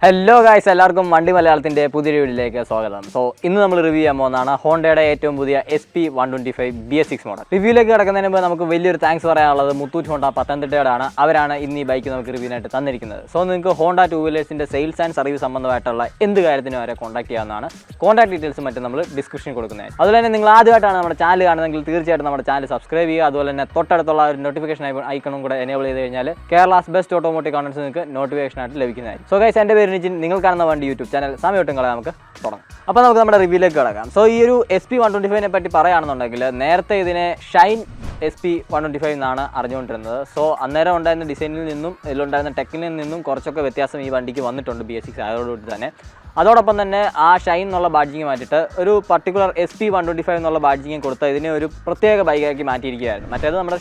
Hello guys, എല്ലാവർക്കും വണ്ടി മലയാളത്തിന്റെ പുതിയ വീഡിയോയിലേക്ക് സ്വാഗതം. സോ ഇന്ന് നമ്മൾ റിവ്യൂ ചെയ്യാൻ പോകുന്നതാണ് ഹോണ്ടയുടെ ഏറ്റവും പുതിയ SP125 Bs6 മോഡൽ. റിവ്യൂയിലേക്ക് കടക്കുന്നതിന് മുമ്പ് നമുക്ക് വലിയൊരു താങ്ക്സ് പറയാനുള്ളത് മുത്തൂറ്റ് ഹോണ്ട പത്തനംതിട്ടയോടാണ്. അവരാണ് ഇന്ന് ഈ ബൈക്ക് നമുക്ക് റിവ്യൂവിനായിട്ട് തന്നിരിക്കുന്നത്. സോ നിങ്ങൾക്ക് ഹോണ്ട ടൂ വീലേഴ്സിന്റെ സെയിൽസ് ആൻഡ് സർവീസ് സംബന്ധമായിട്ടുള്ള എന്ത് കാര്യത്തിനും അവരെ കോൺടാക്ട് ചെയ്യാവുന്നതാണ്. കോൺടാക്ട് ഡീറ്റെയിൽസ് മറ്റും നമ്മൾ ഡിസ്ക്രിപ്ഷനിൽ കൊടുക്കുന്നത്. അതുപോലെ തന്നെ നിങ്ങൾ ആദ്യമായിട്ടാണ് നമ്മുടെ ചാനൽ കാണുന്നതെങ്കിൽ തീർച്ചയായിട്ടും നമ്മുടെ ചാനൽ സബ്സ്ക്രൈബ് ചെയ്യുക. അതുപോലെ തന്നെ തൊട്ടടുത്തുള്ള ഒരു നോട്ടിഫിക്കേഷൻ ഐക്കണും കൂടെ എനേബിൾ ചെയ്ത് കഴിഞ്ഞാൽ കേരളാസ് ബെസ്റ്റ് ഓട്ടോമോട്ടീവ് കണ്ടന്റ്സ് നിങ്ങൾക്ക് നോട്ടിഫിക്കേഷൻ ആയിട്ട് ലഭിക്കുന്നതായിരിക്കും. സോ ഗൈസ്, എൻ്റെ പേര് നിങ്ങൾ കാണുന്ന വണ്ടി യൂട്യൂബ് ചാനൽ സമയത്തും കളയാൻ നമുക്ക് തുടങ്ങാം. അപ്പോൾ നമുക്ക് നമ്മുടെ റിവ്യൂയിലേക്ക് കിടക്കാം. സോ ഈ ഒരു SP125 പറ്റി പറയുകയാണെന്നുണ്ടെങ്കിൽ നേരത്തെ ഇതിനെ ഷൈൻ SP125 എന്നാണ് അറിഞ്ഞുകൊണ്ടിരുന്നത്. സോ അന്നേരം ഉണ്ടായിരുന്ന ഡിസൈനിൽ നിന്നും ഇതിലുണ്ടായിരുന്ന ടെക്നിക്കിൽ നിന്നും കുറച്ചൊക്കെ വ്യത്യാസം ഈ വണ്ടിക്ക് വന്നിട്ടുണ്ട് Bs6 ആയതോടുകൂടി തന്നെ. അതോടൊപ്പം തന്നെ ആ ഷൈൻ എന്നുള്ള ബാഡ്ജിങ് മാറ്റിയിട്ട് ഒരു പർട്ടിക്കുലർ SP125 എന്നുള്ള ബാഡ്ജിങ് കൊടുത്ത് ഇതിനെ ഒരു പ്രത്യേക ബൈക്കാക്കി മാറ്റിയിരിക്കുകയായിരുന്നു. മറ്റേത് നമ്മുടെ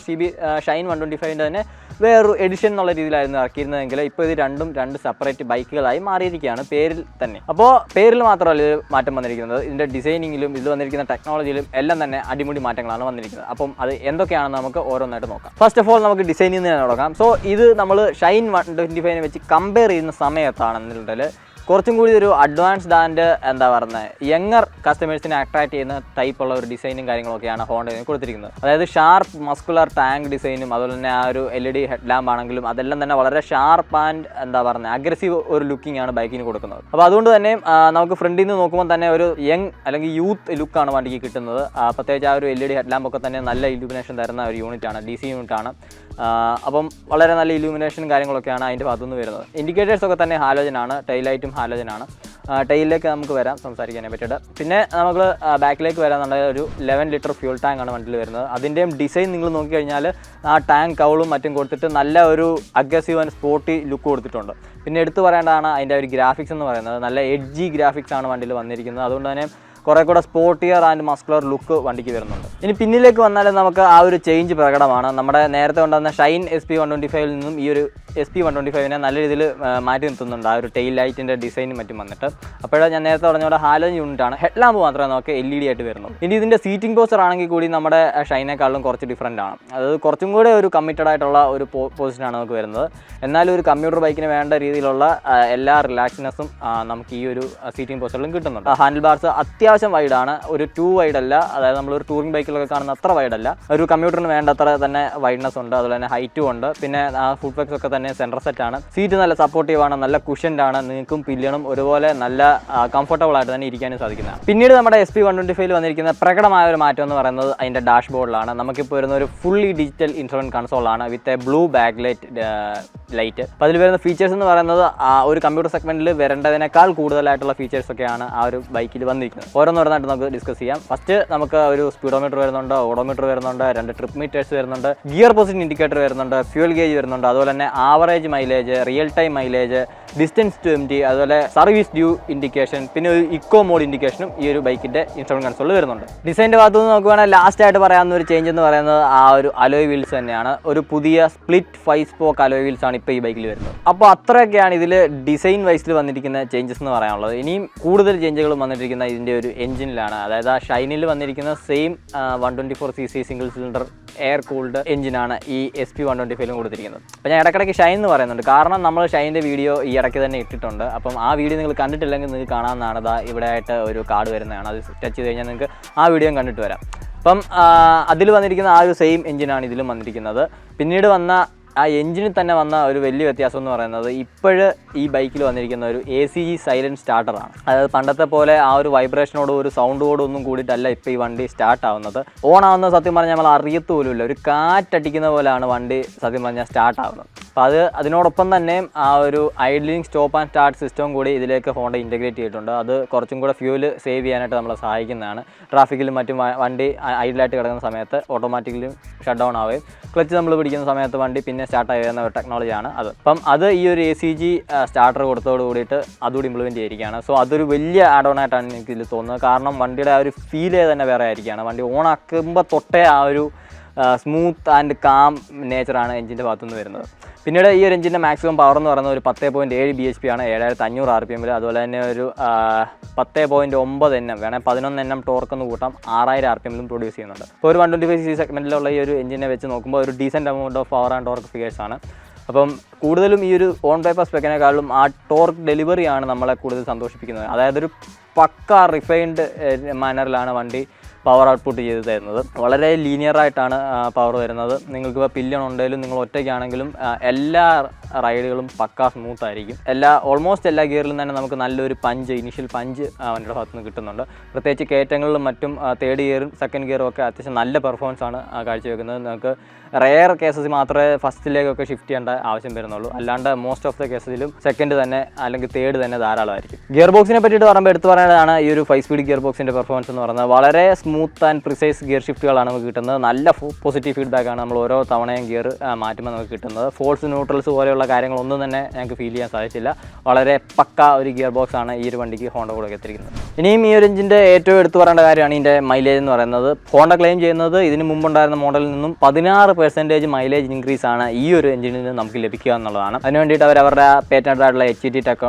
ഷൈൻ 125 തന്നെ വേറൊരു എഡിഷൻ എന്നുള്ള രീതിയിലായിരുന്നു ഇറക്കിയിരുന്നതെങ്കിൽ ഇപ്പോൾ ഇത് രണ്ട് സെപ്പറേറ്റ് ബൈക്കുകളായി മാറിയിരിക്കുകയാണ് പേരിൽ തന്നെ. അപ്പോൾ പേരിൽ മാത്രമല്ല ഇത് മാറ്റം വന്നിരിക്കുന്നത്, ഇതിൻ്റെ ഡിസൈനിങ്ങിലും ഇതിൽ വന്നിരിക്കുന്ന ടെക്നോളജിയിലും എല്ലാം തന്നെ അടിമുടി മാറ്റങ്ങളാണ് വന്നിരിക്കുന്നത്. അപ്പം അത് എന്തൊക്കെയാണെന്ന് നമുക്ക് ഓരോന്നായിട്ട് നോക്കാം. ഫസ്റ്റ് ഓഫ് ഓൾ നമുക്ക് ഡിസൈനിൽ നിന്ന് തന്നെ തുടങ്ങാം. സോ ഇത് നമ്മൾ ഷൈൻ 125 വെച്ച് കമ്പയർ ചെയ്യുന്ന സമയത്താണെന്നുണ്ടെങ്കിൽ കുറച്ചും കൂടി ഒരു അഡ്വാൻസ്ഡ് ആൻഡ് എന്താ പറയുന്നത് യങ്ങർ കസ്റ്റമേഴ്സിനെ അട്രാക്ട് ചെയ്യുന്ന ടൈപ്പുള്ള ഒരു ഡിസൈനും കാര്യങ്ങളൊക്കെയാണ് ഹോണ്ടയിൽ കൊടുത്തിരിക്കുന്നത്. അതായത് ഷാർപ്പ് മസ്കുലർ ടാങ്ക് ഡിസൈനും അതുപോലെ തന്നെ ആ ഒരു LED ഹെഡ് ലാമ്പ് ആണെങ്കിലും അതെല്ലാം തന്നെ വളരെ ഷാർപ്പ് ആൻഡ് എന്താ പറയുന്നത് അഗ്രസീവ് ഒരു ലുക്കിംഗ് ആണ് ബൈക്കിന് കൊടുക്കുന്നത്. അപ്പോൾ അതുകൊണ്ട് തന്നെ നമുക്ക് ഫ്രണ്ടിൽ നിന്ന് നോക്കുമ്പോൾ തന്നെ ഒരു യങ് അല്ലെങ്കിൽ യൂത്ത് ലുക്കാണ് വണ്ടിക്ക് കിട്ടുന്നത്. പ്രത്യേകിച്ച് ആ ഒരു LED ഹെഡ് ലാമ്പ് ഒക്കെ തന്നെ നല്ല ഇലൂമിനേഷൻ തരുന്ന ഒരു യൂണിറ്റാണ്, DC യൂണിറ്റാണ്. അപ്പം വളരെ നല്ല ഇലൂമിനേഷനും കാര്യങ്ങളൊക്കെയാണ് അതിൻ്റെ ഭാഗത്തുനിന്ന് വരുന്നത്. ഇൻഡിക്കേറ്റേഴ്സൊക്കെ തന്നെ ഹാലോജനാണ്, ടൈലൈറ്റും ഹാലോജനാണ്. ടൈലിലേക്ക് നമുക്ക് വരാം സംസാരിക്കാനെ പറ്റിയിട്ട്. പിന്നെ നമുക്ക് ബാക്കിലേക്ക് വരാമെന്നുണ്ടെങ്കിൽ ഒരു 11 ലിറ്റർ ഫ്യൂൾ ടാങ്കാണ് വണ്ടിയിൽ വരുന്നത്. അതിൻ്റെയും ഡിസൈൻ നിങ്ങൾ നോക്കിക്കഴിഞ്ഞാൽ ആ ടാങ്ക് കൗളും മറ്റും കൊടുത്തിട്ട് നല്ല ഒരു അഗ്രസീവ് ആൻഡ് സ്പോർട്ടി ലുക്ക് കൊടുത്തിട്ടുണ്ട്. പിന്നെ എടുത്തു പറയേണ്ടതാണ് അതിൻ്റെ ഒരു ഗ്രാഫിക്സ് എന്ന് പറയുന്നത്. നല്ല എഡ്ജി ഗ്രാഫിക്സ് ആണ് വണ്ടിയിൽ വന്നിരിക്കുന്നത്. അതുകൊണ്ട് തന്നെ കുറേ കൂടെ സ്പോർട്ടിയർ ആൻഡ് മസ്കുലർ ലുക്ക് വണ്ടിക്ക് വരുന്നുണ്ട്. ഇനി പിന്നിലേക്ക് വന്നാൽ നമുക്ക് ആ ഒരു ചേഞ്ച് പ്രകടമാണ്. നമ്മുടെ നേരത്തെ ഉണ്ടാകുന്ന ഷൈൻ SP125 നിന്നും ഈ ഒരു SP125 നല്ല രീതിയിൽ മാറ്റി നിർത്തുന്നുണ്ട് ആ ഒരു ടെയിൽ ലൈറ്റിൻ്റെ ഡിസൈനും മറ്റും വന്നിട്ട്. അപ്പോഴേ ഞാൻ നേരത്തെ പറഞ്ഞ പോലെ ഹാലോജൻ യൂണിറ്റാണ്. ഹെഡ് ലാമ്പ് മാത്രമേ നമുക്ക് LED ആയിട്ട് വരുന്നുള്ളൂ. ഇനി ഇതിൻ്റെ സീറ്റിംഗ് പോസ്റ്റർ ആണെങ്കിൽ കൂടി നമ്മുടെ ഷൈനേക്കാളും കുറച്ച് ഡിഫറൻ്റ് ആണ്. അത് കുറച്ചും കൂടെ ഒരു കമ്മിറ്റഡ് ആയിട്ടുള്ള ഒരു പൊസിഷനാണ് നമുക്ക് വരുന്നത്. എന്നാലും ഒരു കമ്പ്യൂട്ടർ ബൈക്കിന് വേണ്ട രീതിയിലുള്ള എല്ലാ റിലാക്സിനെസ്സും നമുക്ക് ഈ ഒരു സീറ്റിംഗ് പോസ്റ്ററിലും കിട്ടുന്നുണ്ട്. ഹാൻഡിൽ ബാർസ് അത്യാവശ്യം വൈഡാണ്, ഒരു 2 വൈഡ് അല്ല. അതായത് നമ്മളൊരു ടൂറിംഗ് ബൈക്കിലൊക്കെ കാണുന്ന അത്ര വൈഡല്ല. ഒരു കമ്പ്യൂട്ടറിന് വേണ്ടത്ര തന്നെ വൈഡ്നെസ് ഉണ്ട്, അതുപോലെ തന്നെ ഹൈറ്റും ഉണ്ട്. പിന്നെ ഫുഡ് ബാഗ്സ് ഒക്കെ തന്നെ സെൻറ്റർ സെറ്റാണ്. സീറ്റ് നല്ല സപ്പോർട്ടീവാണ്, നല്ല കുഷൻ്റാണ്. നിങ്ങൾക്കും പില്ലിയനും ഒരുപോലെ നല്ല കംഫർട്ടബിൾ ആയിട്ട് തന്നെ ഇരിക്കാനും സാധിക്കുന്നതാണ്. പിന്നീട് നമ്മുടെ SP125 വന്നിരിക്കുന്ന പ്രകടമായ ഒരു മാറ്റം എന്ന് പറയുന്നത് അതിൻ്റെ ഡാഷ് ബോർഡിലാണ്. നമുക്കിപ്പോൾ വരുന്ന ഒരു ഫുള്ളി ഡിജിറ്റൽ ഇൻസ്ട്രുമെൻറ്റ് കൺസോളാണ് with a blue back light. അപ്പോൾ അതിൽ വരുന്ന ഫീച്ചേഴ്സ് എന്ന് പറയുന്നത് ഒരു കമ്പ്യൂട്ടർ സെഗ്മെൻറ്റിൽ വരേണ്ടതിനേക്കാൾ കൂടുതലായിട്ടുള്ള ഫീച്ചേഴ്സൊക്കെയാണ് ആ ഒരു ബൈക്കിൽ വന്നിരിക്കുന്നത്. ഓരോന്നോരോന്നായിട്ട് നമുക്ക് ഡിസ്കസ് ചെയ്യാം. ഫസ്റ്റ് നമുക്ക് ഒരു സ്പീഡോമീറ്റർ വരുന്നുണ്ട്, ഓഡോമീറ്റർ വരുന്നുണ്ട്, 2 ട്രിപ്പ് മീറ്റേഴ്സ് വരുന്നുണ്ട്, ഗിയർ പൊസിഷൻ ഇൻഡിക്കേറ്റർ വരുന്നുണ്ട്, ഫ്യൂൽ ഗേജ് വരുന്നുണ്ട്, അതുപോലെ തന്നെ average mileage, real time mileage, distance to MT, അതുപോലെ സർവീസ് ഡ്യൂ ഇൻഡിക്കേഷൻ, പിന്നെ ഒരു ഇക്കോ മോഡ് ഇൻഡിക്കേഷനും ഈ ഒരു ബൈക്കിൻ്റെ ഇൻസ്ട്രുമെൻറ്റ് കൺസോളിൽ വരുന്നുണ്ട്. ഡിസൈൻ്റെ ഭാഗത്തു നിന്ന് നോക്കുകയാണെങ്കിൽ ലാസ്റ്റ് ആയിട്ട് പറയാവുന്ന ഒരു ചേഞ്ച് എന്ന് പറയുന്നത് ആ ഒരു അലോയ് വീൽസ് തന്നെയാണ്. ഒരു പുതിയ സ്പ്ലിറ്റ് 5 സ്പോക്ക് അലോയ് വീൽസ് ആണ് ഇപ്പോൾ ഈ ബൈക്കിൽ വരുന്നത്. അപ്പോൾ അത്രയൊക്കെയാണ് ഇതിൽ ഡിസൈൻ വൈസിൽ വന്നിരിക്കുന്ന ചേഞ്ചസ് എന്ന് പറയാനുള്ളത്. ഇനിയും കൂടുതൽ ചേഞ്ചുകൾ വന്നിരിക്കുന്ന ഇതിൻ്റെ ഒരു എഞ്ചിനിലാണ്. അതായത് ആ ഷൈനിൽ വന്നിരിക്കുന്ന same 124cc single cylinder air cooled എഞ്ചിനാണ് ഈ SP125 കൊടുത്തിരിക്കുന്നത്. അപ്പോൾ ഞാൻ ഇടയ്ക്കിടയ്ക്ക് ഷൈൻ എന്ന് പറയുന്നുണ്ട്, കാരണം നമ്മൾ ഷൈനിൻ്റെ വീഡിയോ ഈ ഇടയ്ക്ക് തന്നെ ഇട്ടിട്ടുണ്ട്. അപ്പം ആ വീഡിയോ നിങ്ങൾ കണ്ടിട്ടില്ലെങ്കിൽ നിങ്ങൾക്ക് കാണാവുന്നതാണ്. ഇതാ ഇവിടെ ആയിട്ട് ഒരു കാർഡ് വരുന്നതാണ്. അത് ടച്ച് ചെയ്ത് കഴിഞ്ഞാൽ നിങ്ങൾക്ക് ആ വീഡിയോ കണ്ടിട്ട് വരാം. അപ്പം അതിൽ വന്നിരിക്കുന്ന ആ ഒരു സെയിം എഞ്ചിനാണ് ഇതിലും വന്നിരിക്കുന്നത്. പിന്നീട് വന്ന ആ എഞ്ചിനിൽ തന്നെ വന്ന ഒരു വലിയ വ്യത്യാസം എന്ന് പറയുന്നത് ഇപ്പോഴ് ഈ ബൈക്കിൽ വന്നിരിക്കുന്ന ഒരു ACG സൈലൻറ്റ് സ്റ്റാർട്ടറാണ്. അതായത് പണ്ടത്തെ പോലെ ആ ഒരു വൈബ്രേഷനോടും ഒരു സൗണ്ടോടും ഒന്നും കൂടിയിട്ടല്ല ഇപ്പോൾ ഈ വണ്ടി സ്റ്റാർട്ട് ആവുന്നത്. ഓൺ ആവുന്നത് സത്യം പറഞ്ഞാൽ നമ്മൾ അറിയത്തുപോലുമില്ല. ഒരു കാറ്റടിക്കുന്ന പോലെയാണ് വണ്ടി സത്യം പറഞ്ഞാൽ സ്റ്റാർട്ട് ആവുന്നത്. അപ്പോൾ അതിനോടൊപ്പം തന്നെ ആ ഒരു idling stop and start system കൂടി ഇതിലേക്ക് ഹോണ്ട ഇൻറ്റഗ്രേറ്റ് ചെയ്തിട്ടുണ്ട്. അത് കുറച്ചും കൂടെ ഫ്യൂല് സേവ് ചെയ്യാനായിട്ട് നമ്മളെ സഹായിക്കുന്നതാണ്. ട്രാഫിക്കിലും മറ്റും വണ്ടി ഐഡിലായിട്ട് കിടക്കുന്ന സമയത്ത് ഓട്ടോമാറ്റിക്കലി ഷട്ട് ഡൗൺ ആവുകയും ക്ലച്ച് നമ്മൾ പിടിക്കുന്ന സമയത്ത് വണ്ടി പിന്നെ സ്റ്റാർട്ട് ആകുന്ന ഒരു ടെക്നോളജിയാണ് അത്. അപ്പം അത് ഈ ഒരു ACG സ്റ്റാർട്ടർ കൊടുത്തോട് കൂടിയിട്ട് അതുകൂടി ഇംപ്ലിമെൻറ്റ് ചെയ്തിരിക്കുകയാണ്. സോ അതൊരു വലിയ ആഡ് ഓൺ ആയിട്ടാണ് എനിക്കിതിൽ തോന്നുന്നത്. കാരണം വണ്ടിയുടെ ആ ഒരു ഫീലേ തന്നെ വേറെ ആയിരിക്കുകയാണ്. വണ്ടി ഓണാക്കുമ്പോൾ തൊട്ടേ ആ ഒരു സ്മൂത്ത് ആൻഡ് കാം നേച്ചറാണ് എഞ്ചിൻ്റെ ഭാഗത്തുനിന്ന് വരുന്നത്. പിന്നീട് ഈ ഒരു എഞ്ചിൻ്റെ മാക്സിമം പവർ എന്ന് പറയുന്നത് ഒരു 10.7 bhp ആണ്, 7500 RPM. അതുപോലെ തന്നെ ഒരു 10.9 Nm വേണേൽ 11 Nm ടോർക്ക് എന്ന് കൂട്ടാം, 6000 RPM പ്രൊഡ്യൂസ് ചെയ്യുന്നുണ്ട്. ഇപ്പോൾ ഒരു 125cc സെഗ്മെൻറ്റിലുള്ള ഈ ഒരു എഞ്ചിനെ വെച്ച് നോക്കുമ്പോൾ ഒരു decent amount of power and torque ഫിഗേഴ്സാണ്. അപ്പം കൂടുതലും ഈ ഒരു ഓൺ പേപ്പർ സ്പെക്കിനേക്കാളും ആ ടോർക്ക് ഡെലിവറിയാണ് നമ്മളെ കൂടുതൽ സന്തോഷിപ്പിക്കുന്നത്. അതായത് ഒരു പക്ക റിഫൈൻഡ് മാനറിലാണ് വണ്ടി പവർ ഔട്ട്പുട്ട് ചെയ്ത് തരുന്നത്. വളരെ ലീനിയറായിട്ടാണ് പവർ വരുന്നത്. നിങ്ങൾക്കിപ്പോൾ പില്ലിയൺ ഉണ്ടെങ്കിലും നിങ്ങൾ ഒറ്റയ്ക്കാണെങ്കിലും എല്ലാ റൈഡുകളും പക്കാ സ്മൂത്ത് ആയിരിക്കും. ഓൾമോസ്റ്റ് എല്ലാ ഗിയറിലും തന്നെ നമുക്ക് നല്ലൊരു ഇനീഷ്യൽ പഞ്ച് വണ്ടിയുടെ ഭാഗത്ത് നിന്ന് കിട്ടുന്നുണ്ട്. പ്രത്യേകിച്ച് കയറ്റങ്ങളിലും മറ്റും തേർഡ് ഗിയറും സെക്കൻഡ് ഗിയറും ഒക്കെ അത്യാവശ്യം നല്ല പെർഫോമൻസ് ആണ് കാഴ്ചവെക്കുന്നത്. നിങ്ങൾക്ക് റെയർ കേസസ് മാത്രമേ ഫസ്റ്റിലേക്കൊക്കെ ഷിഫ്റ്റ് ചെയ്യേണ്ട ആവശ്യം വരുന്നുള്ളൂ. അല്ലാണ്ട് മോസ്റ്റ് ഓഫ് ദ കേസിലും സെക്കൻഡ് തന്നെ അല്ലെങ്കിൽ തേർഡ് തന്നെ ധാരാളമായിരിക്കും. ഗിയർ ബോക്സിനെ പറ്റിയിട്ട് പറയുമ്പോൾ എടുത്തു പറയുന്നതാണ് ഈ ഒരു 5 സ്പീഡ് ഗിയർ ബോക്സിൻ്റെ പെർഫോമൻസ് എന്ന് പറയുന്നത്. വളരെ സ്മൂത്ത് ആൻഡ് പ്രിസൈസ് ഗിയർ ഷിഫ്റ്റുകളാണ് നമുക്ക് കിട്ടുന്നത്. നല്ല പോസിറ്റീവ് ഫീഡ്ബാക്കാണ് നമ്മൾ ഓരോ തവണയും ഗിയർ മാറ്റുമ്പോൾ നമുക്ക് കിട്ടുന്നത്. ഫോൾസ് ന്യൂട്രൽസ് പോലെയുള്ള കാര്യങ്ങളൊന്നും തന്നെ ഞങ്ങൾക്ക് ഫീൽ ചെയ്യാൻ സാധിച്ചില്ല. വളരെ പക്ക ഒരു ഗിയർ ബോക്സ് ആണ് ഈ ഒരു വണ്ടിക്ക് ഹോണ്ട കൂടെ എത്തിയിരിക്കുന്നത്. ഇനിയും ഈ ഒരു എഞ്ചിൻ്റെ ഏറ്റവും എടുത്തു പറയേണ്ട കാര്യമാണ് ഇതിൻ്റെ മൈലേജ് എന്ന് പറയുന്നത്. ഹോണ്ട ക്ലെയിം ചെയ്യുന്നത് ഇതിന് മുമ്പുണ്ടായിരുന്ന മോഡലിൽ നിന്നും 16% മൈലേജ് ഇൻക്രീസ് ആണ് ഈ ഒരു എഞ്ചിനിൽ നിന്ന് നമുക്ക് ലഭിക്കുക എന്നുള്ളതാണ്. അതിന് വേണ്ടിയിട്ട് അവരുടെ പേറ്റന്റ് ആയിട്ടുള്ള HET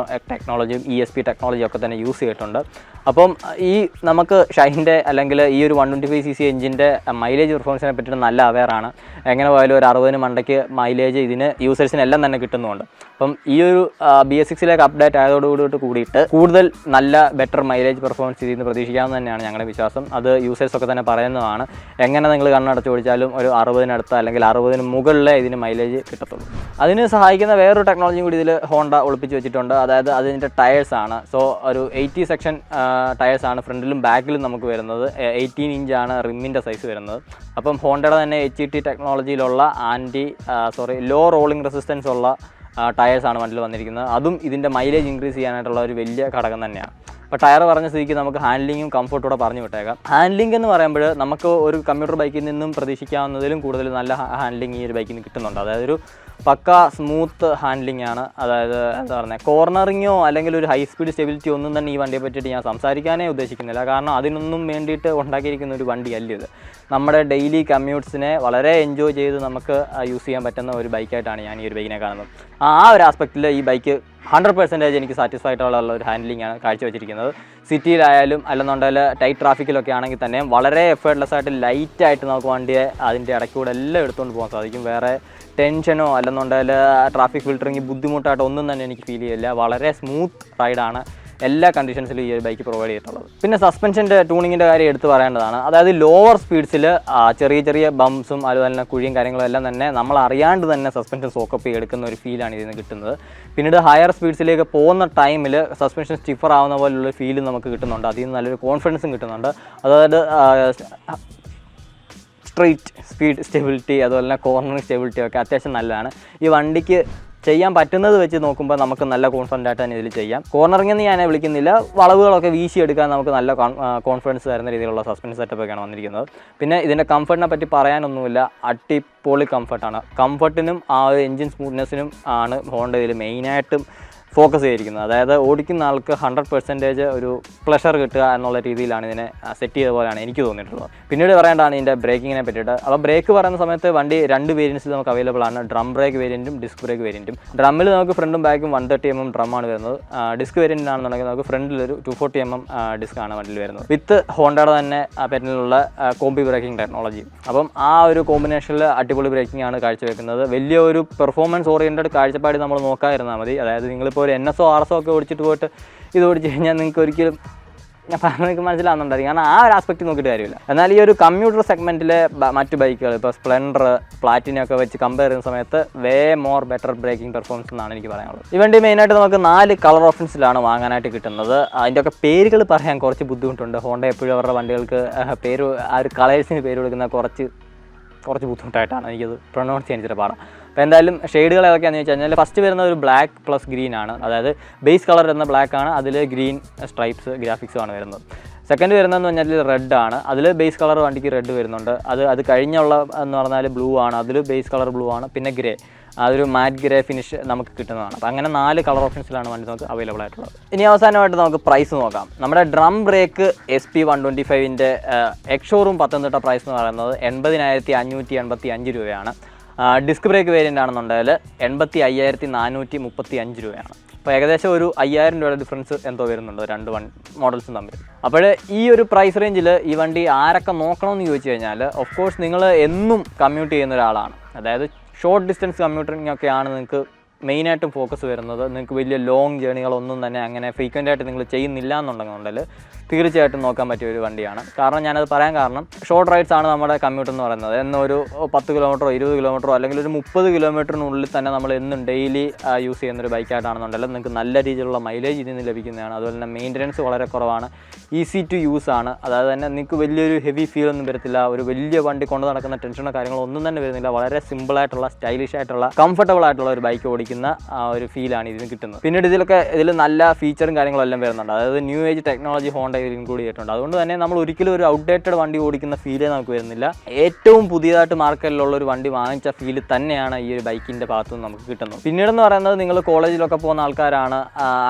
ടെക്നോളജിയും ESP ടെക്നോളജിയും ഒക്കെ തന്നെ യൂസ് ചെയ്തിട്ടുണ്ട്. അപ്പം ഈ നമുക്ക് ഷൈൻ്റെ അല്ലെങ്കിൽ ഈ ഒരു 125cc എഞ്ചിൻ്റെ മൈലേജ് പെർഫോമൻസിനെ പറ്റിയിട്ട് നല്ല അവെയറാണ്. എങ്ങനെ പോയാലും ഒരു 60 മണ്ടയ്ക്ക് മൈലേജ് ഇതിന് യൂസേഴ്സിനെല്ലാം തന്നെ കിട്ടുന്നുണ്ട്. അപ്പം ഈ ഒരു BS6ലേക്ക് അപ്ഡേറ്റ് ആയതോടുകൂടിയിട്ട് കൂടുതൽ നല്ല ബെറ്റർ മൈലേജ് പെർഫോമൻസ് ഇതിൽ നിന്ന് പ്രതീക്ഷിക്കാമെന്ന് തന്നെയാണ് ഞങ്ങളുടെ വിശ്വാസം. അത് യൂസേഴ്സൊക്കെ തന്നെ പറയുന്നതാണ്. എങ്ങനെ നിങ്ങൾ കണ്ണടച്ച് ഓടിച്ചാലും ഒരു 60-നടുത്ത് അല്ലെങ്കിൽ 60-ന് മുകളിലേ ഇതിന് മൈലേജ് കിട്ടത്തുള്ളൂ. അതിന് സഹായിക്കുന്ന വേറൊരു ടെക്നോളജിയും കൂടി ഇതിൽ ഹോണ്ട ഒളിപ്പിച്ച് വെച്ചിട്ടുണ്ട്. അതായത് അതിൻ്റെ ടയേഴ്സാണ്. സോ ഒരു 80 സെക്ഷൻ ടയേഴ്സാണ് ഫ്രണ്ടിലും ബാക്കിലും നമുക്ക് വരുന്നത്. 18 ഇഞ്ചാണ് റിമ്മിൻ്റെ സൈസ് വരുന്നത്. അപ്പം ഹോണ്ടയുടെ തന്നെ HET ടെക്നോളജിയിലുള്ള ലോ റോളിംഗ് റെസിസ്റ്റൻസ് ഉള്ള ടയേഴ്സാണ് വണ്ടിയിൽ വന്നിരിക്കുന്നത്. അതും ഇതിൻ്റെ മൈലേജ് ഇൻക്രീസ് ചെയ്യാനായിട്ടുള്ള ഒരു വലിയ ഘടകം തന്നെയാണ്. അപ്പോൾ ടയർ പറഞ്ഞ സ്ഥിതിക്ക് നമുക്ക് ഹാൻഡ്ലിങ്ങും കംഫർട്ടൂടെ പറഞ്ഞു വിട്ടേക്കാം. ഹാൻഡ്ലിംഗ് എന്ന് പറയുമ്പോൾ നമുക്ക് ഒരു കമ്പ്യൂട്ടർ ബൈക്കിൽ നിന്നും പ്രതീക്ഷിക്കാവുന്നതിലും കൂടുതൽ നല്ല ഹാൻഡ്ലിംഗ് ഈ ഒരു ബൈക്കിൽ നിന്ന് കിട്ടുന്നുണ്ട്. അതായത് ഒരു പക്ക സ്മൂത്ത് ഹാൻഡ്ലിംഗ് ആണ്. അതായത് എന്താ പറയുക, കോർണറിങ്ങോ അല്ലെങ്കിൽ ഒരു ഹൈ സ്പീഡ് സ്റ്റെബിലിറ്റി ഒന്നും തന്നെ ഈ വണ്ടിയെ പറ്റിയിട്ട് ഞാൻ സംസാരിക്കാനേ ഉദ്ദേശിക്കുന്നില്ല. കാരണം അതിനൊന്നും വേണ്ടിയിട്ട് ഉണ്ടാക്കിയിരിക്കുന്ന ഒരു വണ്ടിയല്ല ഇത്. നമ്മുടെ ഡെയിലി കമ്മ്യൂട്ട്സിനെ വളരെ എൻജോയ് ചെയ്ത് നമുക്ക് യൂസ് ചെയ്യാൻ പറ്റുന്ന ഒരു ബൈക്കായിട്ടാണ് ഞാൻ ഈ ഒരു ബൈക്കിനെ കാണുന്നത്. ആ ഒരു ആസ്പെക്റ്റിൽ ഈ ബൈക്ക് 100% എനിക്ക് സാറ്റിസ്ഫൈഡ് ഉള്ള ഒരു ഹാൻഡ്ലിംഗ് ആണ് കാഴ്ചവെച്ചിരിക്കുന്നത്. സിറ്റിയിലായാലും അല്ലെന്നുണ്ടെങ്കിൽ ടൈറ്റ് ട്രാഫിക്കിലൊക്കെ ആണെങ്കിൽ തന്നെ വളരെ എഫേർട്ട്ലെസ് ആയിട്ട് ലൈറ്റായിട്ട് നമുക്ക് വണ്ടിയെ അതിൻ്റെ ഇടയ്ക്കൂടെ എല്ലാം എടുത്തുകൊണ്ട് പോകാൻ സാധിക്കും. വേറെ ടെൻഷനോ അല്ലെന്നുണ്ടെങ്കിൽ ട്രാഫിക് ഫിൽറ്ററിങ് ബുദ്ധിമുട്ടായിട്ട് ഒന്നും തന്നെ എനിക്ക് ഫീൽ ചെയ്യില്ല. വളരെ സ്മൂത്ത് റൈഡാണ് എല്ലാ കണ്ടീഷൻസിലും ഈ ഒരു ബൈക്ക് പ്രൊവൈഡ് ചെയ്തിട്ടുള്ളത്. പിന്നെ സസ്പെൻഷൻ്റെ ട്യൂണിങ്ങിൻ്റെ കാര്യം എടുത്ത് പറയേണ്ടതാണ്. അതായത് ലോവർ സ്പീഡ്സിൽ ചെറിയ ബംപ്സും അതുപോലെ തന്നെ കുഴിയും കാര്യങ്ങളും എല്ലാം തന്നെ നമ്മൾ അറിയാണ്ട് തന്നെ സസ്പെൻഷൻ സോക്കപ്പ് എടുക്കുന്ന ഒരു ഫീലാണ് ഇതിൽ നിന്ന് കിട്ടുന്നത്. പിന്നീട് ഹയർ സ്പീഡ്സിലേക്ക് പോകുന്ന ടൈമിൽ സസ്പെൻഷൻ സ്റ്റിഫർ ആവുന്ന പോലുള്ള ഫീലും നമുക്ക് കിട്ടുന്നുണ്ട്. അതിൽ നിന്ന് നല്ലൊരു കോൺഫിഡൻസും കിട്ടുന്നുണ്ട്. അതായത് സ്ട്രെയിറ്റ് സ്പീഡ് സ്റ്റെബിലിറ്റി അതുപോലെ തന്നെ കോർണറിങ് സ്റ്റെബിലിറ്റി ഒക്കെ അത്യാവശ്യം നല്ലതാണ്. ഈ വണ്ടിക്ക് ചെയ്യാൻ പറ്റുന്നത് വെച്ച് നോക്കുമ്പോൾ നമുക്ക് നല്ല കോൺഫിഡൻ്റ് ആയിട്ട് തന്നെ ഇതിൽ ചെയ്യാം. കോർണറിംഗ് എന്ന് ഞാൻ വിളിക്കുന്നില്ല, വളവുകളൊക്കെ വീശിയെടുക്കാൻ നമുക്ക് നല്ല കോൺഫിഡൻസ് തരുന്ന രീതിയിലുള്ള സസ്പെൻഷൻ സെറ്റപ്പൊക്കെയാണ് വന്നിരിക്കുന്നത്. പിന്നെ ഇതിൻ്റെ കംഫർട്ടിനെ പറ്റി പറയാനൊന്നുമില്ല, അടിപൊളി കംഫർട്ടാണ്. കംഫർട്ടിനും ആ ഒരു എൻജിൻ സ്മൂത്ത്നെസ്സിനും ആണ് ഹോണ്ട ഇതിൽ മെയിനായിട്ടും ഫോക്കസ് ചെയ്തിരിക്കുന്നത്. അതായത് ഓടിക്കുന്ന ആൾക്ക് 100% ഒരു പ്ലഷർ കിട്ടുക എന്നുള്ള രീതിയിലാണ് ഇതിനെ സെറ്റ് ചെയ്ത പോലെയാണ് എനിക്ക് തോന്നിയിട്ടുള്ളത്. പിന്നീട് പറയേണ്ടതാണ് ഇതിൻ്റെ ബ്രേക്കിങ്ങിനെ പറ്റിയിട്ട്. അപ്പോൾ ബ്രേക്ക് പറയുന്ന സമയത്ത് വണ്ടി 2 വേരിയൻസിൽ നമുക്ക് അവൈലബിൾ ആണ്. ഡ്രം ബ്രേക്ക് വേരിയൻറ്റും ഡിസ്ക് ബ്രേക്ക് വേരിയൻറ്റും. ഡ്രമ്മിൽ നമുക്ക് ഫ്രണ്ടും ബാക്കും 130 mm ഡ്രമ്മാണ് വരുന്നത്. ഡിസ്ക് വേരിയൻറ്റിനാണെന്നുണ്ടെങ്കിൽ നമുക്ക് ഫ്രണ്ടിലൊരു 240 mm ഡിസ്ക്കാണ് വണ്ടിയിൽ വരുന്നത്. വിത്ത് ഹോണ്ടയുടെ തന്നെ പെറ്റിലുള്ള കോമ്പി ബ്രേക്കിംഗ് ടെക്നോളജി. അപ്പം ആ ഒരു കോമ്പിനേഷനിൽ അടിപൊളി ബ്രേക്കിംഗ് ആണ് കാഴ്ചവെക്കുന്നത്. വലിയ ഒരു പെർഫോമൻസ് ഓറിയൻറ്റഡ് കാഴ്ചപ്പാട് നമ്മൾ നോക്കാതിരുന്നാൽ മതി. അതായത് നിങ്ങളിപ്പോൾ ഒരു NSO RSO ഒക്കെ ഓടിച്ചിട്ട് പോയിട്ട് ഇത് ഓടിച്ച് കഴിഞ്ഞാൽ നിങ്ങൾക്ക് ഒരിക്കലും നിങ്ങൾക്ക് മനസ്സിലാവുന്നുണ്ടായിരിക്കും. കാരണം ആ ഒരു ആസ്പെക്റ്റ് നോക്കിയിട്ട് കാര്യമില്ല. എന്നാൽ ഈ ഒരു കമ്മ്യൂട്ടർ സെഗ്മെൻറ്റിലെ മറ്റ് ബൈക്കുകൾ ഇപ്പോൾ സ്പ്ലെൻഡർ, പ്ലാറ്റിനൊക്കെ വെച്ച് കമ്പയർ ചെയ്യുന്ന സമയത്ത് മോർ ബെറ്റർ ബ്രേക്കിംഗ് പെർഫോമൻസ് എന്നാണ് എനിക്ക് പറയാനുള്ളത്. ഈ വണ്ടി മെയിനായിട്ട് നമുക്ക് 4 കളർ ഓപ്ഷൻസിലാണ് വാങ്ങാനായിട്ട് കിട്ടുന്നത്. അതിൻ്റെയൊക്കെ പേരുകൾ പറയാൻ കുറച്ച് ബുദ്ധിമുട്ടുണ്ട്. ഹോണ്ട എപ്പോഴും അവരുടെ വണ്ടികൾക്ക് പേര് ആ ഒരു കളേഴ്സിന് പേര് കൊടുക്കുന്ന കുറച്ച് ബുദ്ധിമുട്ടായിട്ടാണ് എനിക്കത് പ്രൊനൗൺസ് ചെയ്യാൻ ഇച്ചിരി പാടാം. അപ്പോൾ എന്തായാലും ഷെയ്ഡുകൾ ഏതൊക്കെയാണെന്ന് വെച്ച് കഴിഞ്ഞാൽ ഫസ്റ്റ് വരുന്ന ഒരു ബ്ലാക്ക് പ്ലസ് ഗ്രീൻ ആണ്. അതായത് ബേസ് കളർ എന്ന ബ്ലാക്ക് ആണ്, അതിൽ ഗ്രീൻ സ്ട്രൈപ്സ് ഗ്രാഫിക്സുമാണ് വരുന്നത്. സെക്കൻഡ് വരുന്നതെന്ന് പറഞ്ഞാൽ റെഡ് ആണ്, അതിൽ ബേസ് കളർ വണ്ടിക്ക് റെഡ് വരുന്നുണ്ട്. അത് കഴിഞ്ഞുള്ള എന്ന് പറഞ്ഞാൽ ബ്ലൂ ആണ്, അതിൽ ബേസ് കളർ ബ്ലൂ ആണ്. പിന്നെ ഗ്രേ, അതൊരു മാറ്റ് ഗ്രേ ഫിനിഷ് നമുക്ക് കിട്ടുന്നതാണ്. അപ്പോൾ അങ്ങനെ 4 കളർ ഓപ്ഷൻസിലാണ് വണ്ടി നമുക്ക് അവൈലബിൾ ആയിട്ടുള്ളത്. ഇനി അവസാനമായിട്ട് നമുക്ക് പ്രൈസ് നോക്കാം. നമ്മുടെ ഡ്രം ബ്രേക്ക് SP125ൻ്റെ എക്സ് ഷോറൂം പത്തനംതിട്ട പ്രൈസ് എന്ന് പറയുന്നത് 80,585 രൂപയാണ്. ഡിസ്ക് ബ്രേക്ക് വേരിയൻ്റ് ആണെന്നുണ്ടെങ്കിൽ 75,435 രൂപയാണ്. അപ്പോൾ ഏകദേശം ഒരു 5,000 രൂപയുടെ ഡിഫറൻസ് എന്തോ വരുന്നുണ്ട് 2 മോഡൽസും തമ്മിൽ. അപ്പോൾ ഈ ഒരു പ്രൈസ് റേഞ്ചിൽ ഈ വണ്ടി ആരൊക്കെ നോക്കണമെന്ന് ചോദിച്ചു കഴിഞ്ഞാൽ, ഓഫ് കോഴ്സ് നിങ്ങൾ എന്നും കമ്മ്യൂട്ട് ചെയ്യുന്ന ഒരാളാണ്. അതായത് ഷോർട്ട് ഡിസ്റ്റൻസ് കമ്മ്യൂട്ടിംഗ് ഒക്കെയാണ് നിങ്ങൾക്ക് മെയിനായിട്ടും ഫോക്കസ് വരുന്നത്, നിങ്ങൾക്ക് വലിയ ലോങ് ജേണികളൊന്നും തന്നെ അങ്ങനെ ഫ്രീക്വൻ്റ് ആയിട്ട് നിങ്ങൾ ചെയ്യുന്നില്ല എന്നുണ്ടെങ്കിൽ തീർച്ചയായിട്ടും നോക്കാൻ പറ്റിയ ഒരു വണ്ടിയാണ്. കാരണം ഞാനത് പറയാൻ കാരണം ഷോർട്ട് റൈഡ്സ് ആണ് നമ്മുടെ കമ്മ്യൂട്ട് എന്ന് പറയുന്നത്. എന്നൊരു 10 കിലോമീറ്ററോ 20 കിലോമീറ്ററോ അല്ലെങ്കിൽ ഒരു 30 കിലോമീറ്ററിനുള്ളിൽ തന്നെ നമ്മൾ എന്നും ഡെയിലി യൂസ് ചെയ്യുന്നൊരു ബൈക്കായിട്ടാണെന്നുണ്ടെങ്കിൽ നിങ്ങൾക്ക് നല്ല രീതിയിലുള്ള മൈലേജ് ഇതിൽ നിന്ന് ലഭിക്കുന്നതാണ്. അതുപോലെ തന്നെ മെയിൻ്റനൻസ് വളരെ കുറവാണ്, ഈസി ടു യൂസ് ആണ്. അതായത് തന്നെ നിങ്ങൾക്ക് വലിയൊരു ഹെവി ഫീൽ ഒന്നും വരത്തില്ല, ഒരു വലിയ വണ്ടി കൊണ്ട് നടക്കുന്ന ടെൻഷനോ കാര്യങ്ങളോ ഒന്നും തന്നെ വരുന്നില്ല. വളരെ സിമ്പിളായിട്ടുള്ള സ്റ്റൈലിഷ് ആയിട്ടുള്ള കംഫർട്ടബിൾ ആയിട്ടുള്ള ഒരു ബൈക്ക് ഓടിക്കുന്ന ഒരു ഫീലാണ് ഇതിന് കിട്ടുന്നത്. പിന്നീട് ഇതിൽ നല്ല ഫീച്ചറും കാര്യങ്ങളും എല്ലാം വരുന്നുണ്ട്. അതായത് ന്യൂ ഏജ് ടെക്നോളജി ഹോണ്ട ഇതിൽ ഇൻക്ലൂഡ് ചെയ്തിട്ടുണ്ട്. അതുകൊണ്ട് തന്നെ നമ്മൾ ഒരിക്കലും ഒരു ഔട്ട്ഡേറ്റഡ് വണ്ടി ഓടിക്കുന്ന ഫീലേ നമുക്ക് വരുന്നില്ല. ഏറ്റവും പുതിയതായിട്ട് മാർക്കറ്റിലുള്ള ഒരു വണ്ടി വാങ്ങിച്ച ഫീൽ തന്നെയാണ് ഈ ഒരു ബൈക്കിൻ്റെ ഭാഗത്തു നിന്ന് നമുക്ക് കിട്ടുന്നത്. പിന്നീടെന്ന് പറയുന്നത് നിങ്ങൾ കോളേജിലൊക്കെ പോകുന്ന ആൾക്കാരാണ്,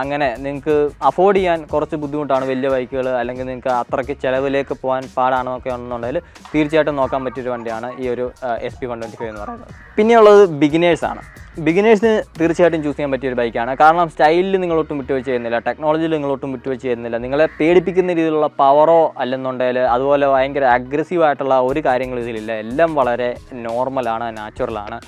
അങ്ങനെ നിങ്ങൾക്ക് അഫോർഡ് ചെയ്യാൻ കുറച്ച് ബുദ്ധിമുട്ടാണ് വലിയ ബൈക്കുകൾ, അല്ലെങ്കിൽ നിങ്ങൾക്ക് അത്രയ്ക്ക് ചിലവിലേക്ക് പോകാൻ പാടാണെന്നൊക്കെ ഉണ്ടെന്നുണ്ടെങ്കിൽ തീർച്ചയായിട്ടും നോക്കാൻ പറ്റിയൊരു വണ്ടിയാണ് ഈ ഒരു SP125 എന്ന് പറയുന്നത്. പിന്നെയുള്ളത് ബിഗിനേഴ്സാണ്. ബിഗിനേഴ്സിന് തീർച്ചയായിട്ടും ചൂസ് ചെയ്യാൻ പറ്റിയൊരു ബൈക്കാണ്. കാരണം സ്റ്റൈലിൽ നിങ്ങളൊട്ടും വിട്ടുവെച്ച് ചെയ്യുന്നില്ല, ടെക്നോളജിയിൽ നിങ്ങളൊട്ടും വിട്ടുവെച്ച് ചെയ്യുന്നില്ല, നിങ്ങളെ പേടിപ്പിക്കുന്ന രീതിയിലുള്ള പവറോ അല്ലെന്നുണ്ടെങ്കിൽ അതുപോലെ ഭയങ്കര അഗ്രസീവായിട്ടുള്ള ഒരു കാര്യങ്ങളും ഇതിലില്ല. എല്ലാം വളരെ നോർമലാണ്, നാച്ചുറലാണ്.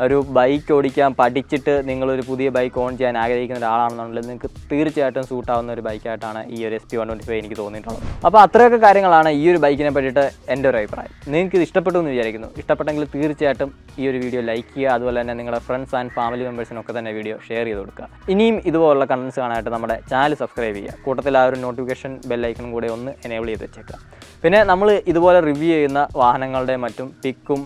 ഒരു ബൈക്ക് ഓടിക്കാൻ പഠിച്ചിട്ട് നിങ്ങളൊരു പുതിയ ബൈക്ക് ഓൺ ചെയ്യാൻ ആഗ്രഹിക്കുന്ന ഒരാളാണെന്നുണ്ടെങ്കിൽ നിങ്ങൾക്ക് തീർച്ചയായിട്ടും സൂട്ടാവുന്ന ഒരു ബൈക്കായിട്ടാണ് ഈ ഒരു SP125 എനിക്ക് തോന്നിയിട്ടുള്ളത്. അപ്പോൾ അത്രയൊക്കെ കാര്യങ്ങളാണ് ഈ ഒരു ബൈക്കിനെ പറ്റിയിട്ട് എൻ്റെ ഒരു അഭിപ്രായം. നിങ്ങൾക്ക് ഇത് ഇഷ്ടപ്പെട്ടു എന്ന് വിചാരിക്കുന്നു. ഇഷ്ടപ്പെട്ടെങ്കിൽ തീർച്ചയായിട്ടും ഈ ഒരു വീഡിയോ ലൈക്ക് ചെയ്യുക. അതുപോലെ തന്നെ നിങ്ങളുടെ ഫ്രണ്ട്സ് ആൻഡ് ഫാമിലി മെമ്പേഴ്സിനൊക്കെ തന്നെ വീഡിയോ ഷെയർ ചെയ്ത് കൊടുക്കുക. ഇനിയും ഇതുപോലുള്ള കണ്ടൻസ് കാണാനായിട്ട് നമ്മുടെ ചാനൽ സബ്സ്ക്രൈബ് ചെയ്യുക. കൂട്ടത്തിൽ ആ ഒരു നോട്ടിഫിക്കേഷൻ ബെല്ലൈക്കണും കൂടെ ഒന്ന് എനേബിൾ ചെയ്ത് വെച്ചേക്കുക. പിന്നെ നമ്മൾ ഇതുപോലെ റിവ്യൂ ചെയ്യുന്ന വാഹനങ്ങളുടെ മറ്റും പിക്കും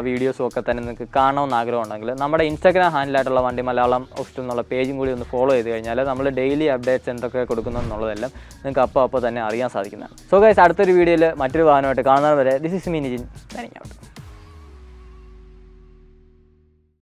വീഡിയോസും ഒക്കെ തന്നെ നിങ്ങൾക്ക് കാണണമെന്ന് ആഗ്രഹമുണ്ടെങ്കിൽ നമ്മുടെ ഇൻസ്റ്റാഗ്രാം ഹാൻഡിലായിട്ടുള്ള വണ്ടി മലയാളം Asst എന്നുള്ള പേജും കൂടി ഒന്ന് ഫോളോ ചെയ്ത് കഴിഞ്ഞാൽ നമ്മൾ ഡെയിലി അപ്ഡേറ്റ്സ് എന്തൊക്കെ കൊടുക്കുന്നതെന്നുള്ളതെല്ലാം നിങ്ങൾക്ക് അപ്പോൾ തന്നെ അറിയാൻ സാധിക്കുന്നതാണ്. സോ ഗൈസ്, അടുത്തൊരു വീഡിയോയിൽ മറ്റൊരു വാഹനമായിട്ട് കാണുന്നവരെ this is me Nizhyn signing out.